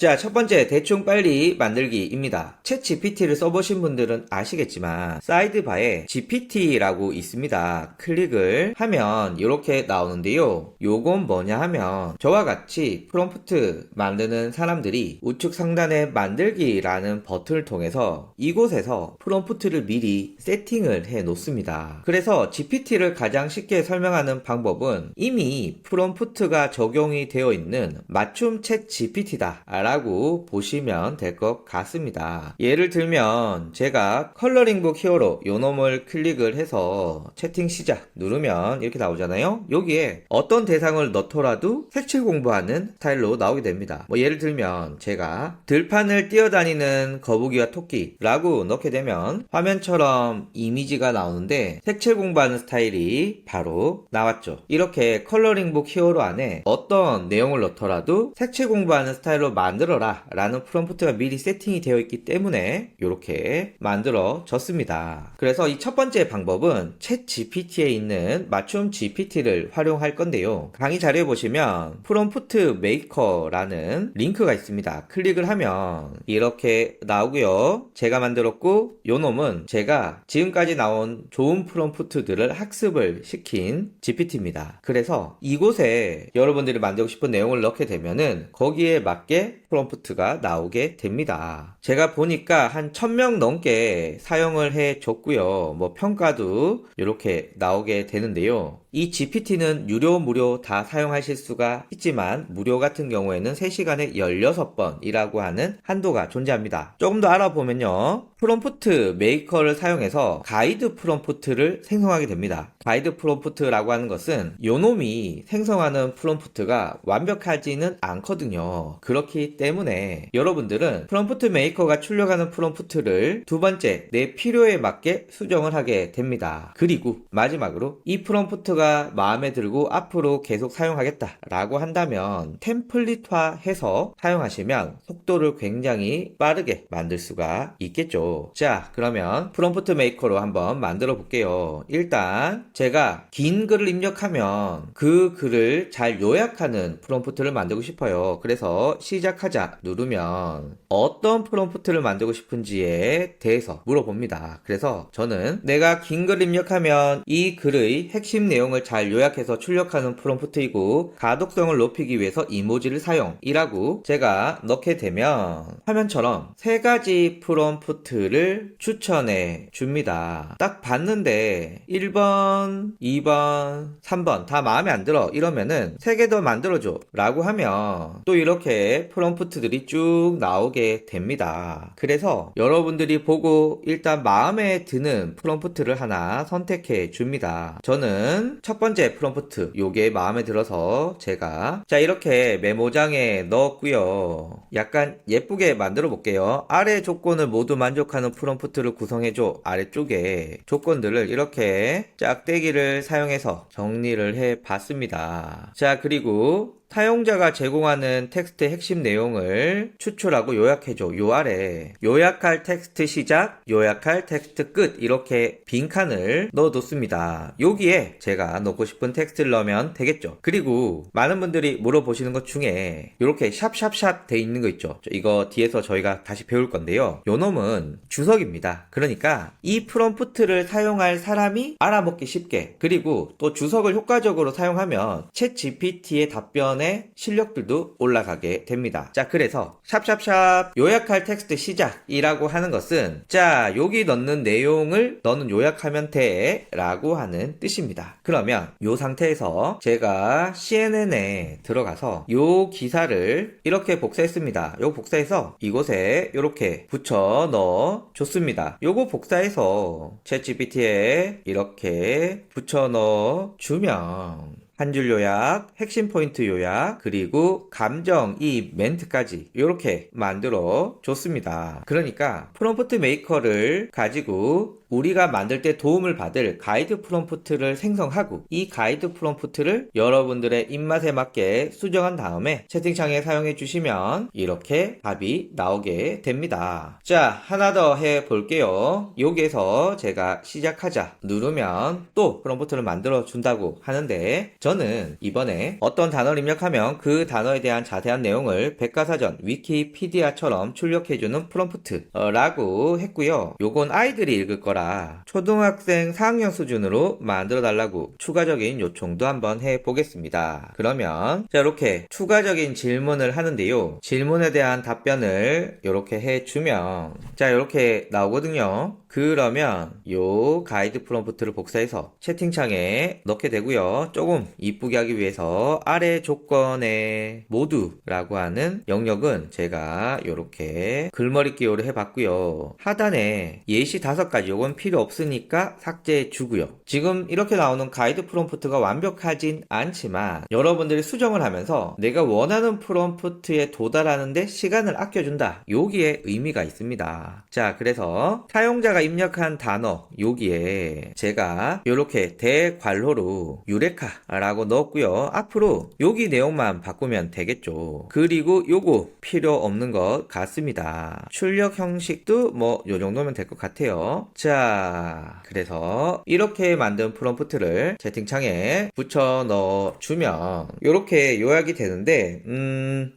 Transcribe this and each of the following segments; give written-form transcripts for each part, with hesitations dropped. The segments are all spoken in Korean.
자, 첫 번째 대충 빨리 만들기입니다. 챗 GPT를 써보신 분들은 아시겠지만 사이드바에 GPT라고 있습니다. 클릭을 하면 이렇게 나오는데요. 요건 뭐냐 하면 저와 같이 프롬프트 만드는 사람들이 우측 상단에 만들기라는 버튼을 통해서 이곳에서 프롬프트를 미리 세팅을 해 놓습니다. 그래서 GPT를 가장 쉽게 설명하는 방법은 이미 프롬프트가 적용이 되어 있는 맞춤 챗 GPT다 라고 보시면 될 것 같습니다. 예를 들면 제가 컬러링북 히어로 요 놈을 클릭을 해서 채팅 시작 누르면 이렇게 나오잖아요. 여기에 어떤 대상을 넣더라도 색칠 공부하는 스타일로 나오게 됩니다. 예를 들면 제가 들판을 뛰어다니는 거북이와 토끼라고 넣게 되면 화면처럼 이미지가 나오는데 색칠 공부하는 스타일이 바로 나왔죠. 이렇게 컬러링북 히어로 안에 어떤 내용을 넣더라도 색칠 공부하는 스타일로 만들어라 라는 프롬프트가 미리 세팅이 되어 있기 때문에 이렇게 만들어졌습니다. 그래서 이 첫 번째 방법은 챗 GPT에 있는 맞춤 GPT를 활용할 건데요. 강의 자료에 보시면 프롬프트 메이커라는 링크가 있습니다. 클릭을 하면 이렇게 나오고요. 제가 만들었고 요 놈은 제가 지금까지 나온 좋은 프롬프트들을 학습을 시킨 GPT입니다. 그래서 이곳에 여러분들이 만들고 싶은 내용을 넣게 되면은 거기에 맞게 프롬프트가 나오게 됩니다. 제가 보니까 한 1000명 넘게 사용을 해 줬고요. 평가도 이렇게 나오게 되는데요. 이 GPT는 유료, 무료 다 사용하실 수가 있지만 무료 같은 경우에는 3시간에 16번이라고 하는 한도가 존재합니다. 조금 더 알아보면요. 프롬프트 메이커를 사용해서 가이드 프롬프트를 생성하게 됩니다. 가이드 프롬프트라고 하는 것은 요놈이 생성하는 프롬프트가 완벽하지는 않거든요. 그렇기 때문에 여러분들은 프롬프트 메이커가 출력하는 프롬프트를 두 번째 내 필요에 맞게 수정을 하게 됩니다. 그리고 마지막으로 이 프롬프트가 마음에 들고 앞으로 계속 사용하겠다 라고 한다면 템플릿화해서 사용하시면 속도를 굉장히 빠르게 만들 수가 있겠죠. 자, 그러면 프롬프트 메이커로 한번 만들어 볼게요. 일단 제가 긴 글을 입력하면 그 글을 잘 요약하는 프롬프트를 만들고 싶어요. 그래서 시작하자 누르면 어떤 프롬프트를 만들고 싶은지에 대해서 물어봅니다. 그래서 저는 내가 긴 글을 입력하면 이 글의 핵심 내용을 잘 요약해서 출력하는 프롬프트이고 가독성을 높이기 위해서 이모지를 사용이라고 제가 넣게 되면 화면처럼 세 가지 프롬프트를 추천해 줍니다. 딱 봤는데 1번, 2번, 3번 다 마음에 안 들어 이러면은 3개 더 만들어줘 라고 하면 또 이렇게 프롬프트들이 쭉 나오게 됩니다. 그래서 여러분들이 보고 일단 마음에 드는 프롬프트를 하나 선택해 줍니다. 저는 첫 번째 프롬프트 요게 마음에 들어서 제가 이렇게 메모장에 넣었고요. 약간 예쁘게 만들어 볼게요. 아래 조건을 모두 만족하는 프롬프트를 구성해줘. 아래쪽에 조건들을 이렇게 짝대기를 사용해서 정리를 해 봤습니다. 자, 그리고 사용자가 제공하는 텍스트의 핵심 내용을 추출하고 요약해줘. 요 아래 요약할 텍스트 시작, 요약할 텍스트 끝 이렇게 빈칸을 넣어뒀습니다. 여기에 제가 넣고 싶은 텍스트를 넣으면 되겠죠. 그리고 많은 분들이 물어보시는 것 중에 이렇게 샵샵샵 돼 있는 거 있죠. 이거 뒤에서 저희가 다시 배울 건데요. 요 놈은 주석입니다. 그러니까 이 프롬프트를 사용할 사람이 알아먹기 쉽게, 그리고 또 주석을 효과적으로 사용하면 챗 GPT의 답변 실력들도 올라가게 됩니다. 자, 그래서 샵샵샵 요약할 텍스트 시작이라고 하는 것은 자, 여기 넣는 내용을 너는 요약하면 돼 라고 하는 뜻입니다. 그러면 이 상태에서 제가 CNN에 들어가서 이 기사를 이렇게 복사했습니다. 요거 복사해서 이곳에 이렇게 붙여 넣어 줬습니다. 요거 복사해서 챗GPT에 이렇게 붙여 넣어 주면 한 줄 요약, 핵심 포인트 요약, 그리고 감정이입 멘트까지 이렇게 만들어 줬습니다. 그러니까 프롬프트 메이커를 가지고 우리가 만들 때 도움을 받을 가이드 프롬프트를 생성하고 이 가이드 프롬프트를 여러분들의 입맛에 맞게 수정한 다음에 채팅창에 사용해 주시면 이렇게 답이 나오게 됩니다. 자, 하나 더 해 볼게요. 여기에서 제가 시작하자 누르면 또 프롬프트를 만들어 준다고 하는데 저는 이번에 어떤 단어를 입력하면 그 단어에 대한 자세한 내용을 백과사전, 위키피디아처럼 출력해주는 프롬프트라고 했고요. 요건 아이들이 읽을 거라 초등학생 4학년 수준으로 만들어 달라고 추가적인 요청도 한번 해보겠습니다. 그러면 자, 이렇게 추가적인 질문을 하는데요. 질문에 대한 답변을 이렇게 해주면 자, 이렇게 나오거든요. 그러면 요 가이드 프롬프트를 복사해서 채팅창에 넣게 되고요. 조금 이쁘게 하기 위해서 아래 조건에 모두라고 하는 영역은 제가 이렇게 글머리 기호를 해봤고요. 하단에 예시 5가지 요건 필요 없으니까 삭제해 주고요. 지금 이렇게 나오는 가이드 프롬프트가 완벽하진 않지만 여러분들이 수정을 하면서 내가 원하는 프롬프트에 도달하는데 시간을 아껴준다. 여기에 의미가 있습니다. 자, 그래서 사용자가 입력한 단어 여기에 제가 이렇게 대괄호로 유레카라고 넣었고요. 앞으로 여기 내용만 바꾸면 되겠죠. 그리고 요거 필요 없는 것 같습니다. 출력 형식도 뭐 요 정도면 될 것 같아요. 자, 그래서 이렇게 만든 프롬프트를 채팅창에 붙여 넣어주면 이렇게 요약이 되는데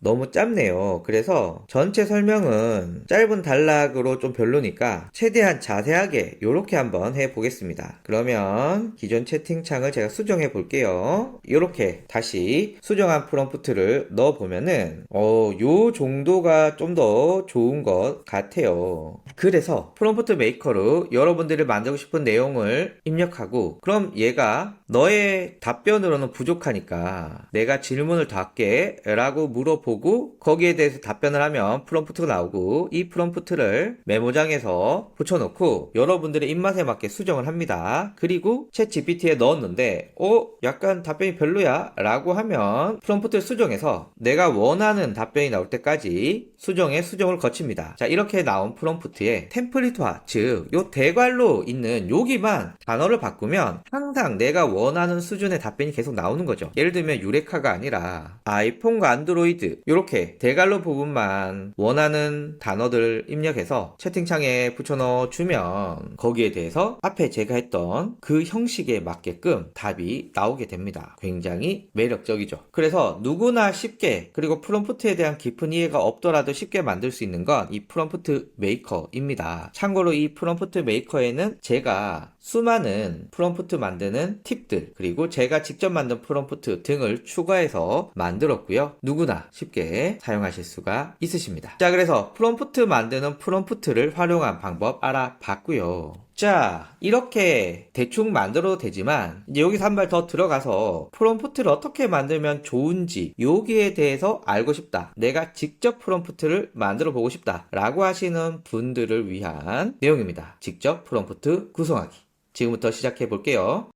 너무 짧네요. 그래서 전체 설명은 짧은 단락으로 좀 별로니까 최대한 자세하게 이렇게 한번 해보겠습니다. 그러면 기존 채팅창을 제가 수정해 볼게요. 이렇게 다시 수정한 프롬프트를 넣어보면은 요 정도가 좀 더 좋은 것 같아요. 그래서 프롬프트 메이커로 여러분들이 만들고 싶은 내용을 입력하고 그럼 얘가 너의 답변으로는 부족하니까 내가 질문을 더 할게 라고 물어보고 거기에 대해서 답변을 하면 프롬프트가 나오고 이 프롬프트를 메모장에서 붙여놓고 여러분들의 입맛에 맞게 수정을 합니다. 그리고 챗 GPT에 넣었는데 약간 답변이 별로야 라고 하면 프롬프트를 수정해서 내가 원하는 답변이 나올 때까지 수정을 거칩니다. 자, 이렇게 나온 프롬프트에 템플릿화, 즉 요 대괄호 있는 여기만 단어를 바꾸면 항상 내가 원하는 수준의 답변이 계속 나오는 거죠. 예를 들면 유레카가 아니라 아이폰과 안드로이드 이렇게 대괄호 부분만 원하는 단어들 입력해서 채팅창에 붙여넣어 주면 거기에 대해서 앞에 제가 했던 그 형식에 맞게끔 답이 나오게 됩니다. 굉장히 매력적이죠. 그래서 누구나 쉽게 그리고 프롬프트에 대한 깊은 이해가 없더라도 쉽게 만들 수 있는 건 이 프롬프트 메이커입니다. 참고로 이 프롬프트 메이커에는 제가 수많은 프롬프트 만드는 팁들 그리고 제가 직접 만든 프롬프트 등을 추가해서 만들었고요. 누구나 쉽게 사용하실 수가 있으십니다. 자, 그래서 프롬프트 만드는 프롬프트를 활용한 방법 알아봤고요. 자, 이렇게 대충 만들어도 되지만 이제 여기서 한 발 더 들어가서 프롬프트를 어떻게 만들면 좋은지 여기에 대해서 알고 싶다. 내가 직접 프롬프트를 만들어 보고 싶다 라고 하시는 분들을 위한 내용입니다. 직접 프롬프트 구성하기. 지금부터 시작해 볼게요.